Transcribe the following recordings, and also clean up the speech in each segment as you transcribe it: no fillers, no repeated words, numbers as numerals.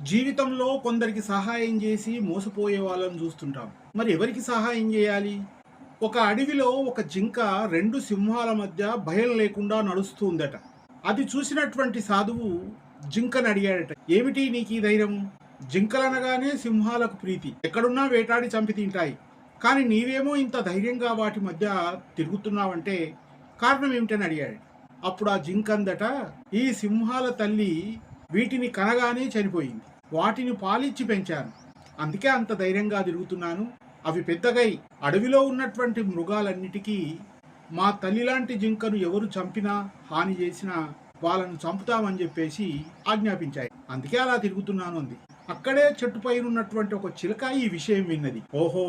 జీవితంలో కొందరికి సహాయం చేసి మోసపోయే వాళ్ళని చూస్తుంటాం. మరి ఎవరికి సహాయం చేయాలి? ఒక అడవిలో ఒక జింక రెండు సింహాల మధ్య భయం లేకుండా నడుస్తూ ఉందట. అది చూసినటువంటి సాధువు జింకను అడిగాడట, ఏమిటి నీకు ఈ ధైర్యం? జింకలనగానే సింహాలకు ప్రీతి, ఎక్కడున్నా వేటాడి చంపి తింటాయి. కానీ నీవేమో ఇంత ధైర్యంగా వాటి మధ్య తిరుగుతున్నావంటే కారణం ఏమిటని అడిగాడు. అప్పుడు ఆ జింక అందట, ఈ సింహాల తల్లి వీటిని కనగానే చనిపోయింది. వాటిని పాలిచ్చి పెంచాను, అందుకే అంత ధైర్యంగా తిరుగుతున్నాను. అవి పెద్దగై అడవిలో ఉన్నటువంటి మృగాలన్నిటికీ మా తల్లిలాంటి జింకను ఎవరు చంపినా హాని చేసినా వాళ్ళను చంపుతామని చెప్పేసి ఆజ్ఞాపించాయి, అందుకే అలా తిరుగుతున్నాను అంది. అక్కడే చెట్టుపైన ఉన్నటువంటి ఒక చిలక ఈ విషయం విన్నది. ఓహో,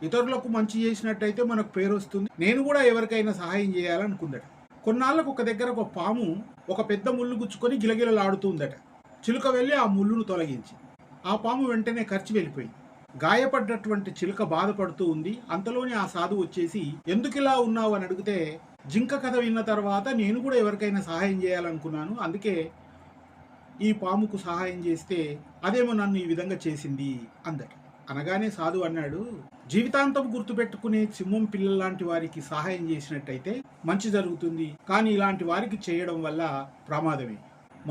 ఇతరులకు మంచి చేసినట్టయితే మనకు పేరు వస్తుంది, నేను కూడా ఎవరికైనా సహాయం చేయాలనుకుందట. కొన్నాళ్ళకు ఒక దగ్గర ఒక పాము ఒక పెద్ద ముళ్ళు గుచ్చుకొని గిలగిలలాడుతుందట. చిలుక వెళ్ళి ఆ ముళ్ళును తొలగించి ఆ పాము వెంటనే ఖర్చు వెళ్ళిపోయింది. గాయపడ్డటువంటి చిలుక బాధపడుతూ ఉంది. అంతలోనే ఆ సాధువు వచ్చేసి, ఎందుకు ఇలా ఉన్నావు అని అడిగితే, జింక కథ విన్న తర్వాత నేను కూడా ఎవరికైనా సహాయం చేయాలనుకున్నాను, అందుకే ఈ పాముకు సహాయం చేస్తే అదేమో నన్ను ఈ విధంగా చేసింది అందట. అనగానే సాధువు అన్నాడు, జీవితాంతం గుర్తుపెట్టుకునే సింహం పిల్లలాంటి వారికి సహాయం చేసినట్టయితే మంచి జరుగుతుంది, కానీ ఇలాంటి వారికి చేయడం వల్ల ప్రమాదమే.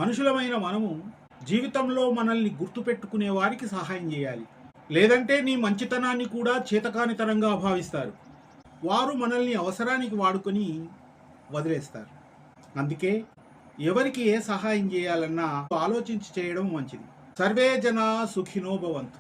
మనుషులమైన మనము జీవితంలో మనల్ని గుర్తుపెట్టుకునే వారికి సహాయం చేయాలి, లేదంటే నీ మంచితనాన్ని కూడా చేతకానితనంగా భావిస్తారు. వారు మనల్ని అవసరానికి వాడుకొని వదిలేస్తారు. అందుకే ఎవరికి ఏ సహాయం చేయాలన్నా ఆలోచించి చేయడం మంచిది. సర్వే జనా సుఖినో భవంతు.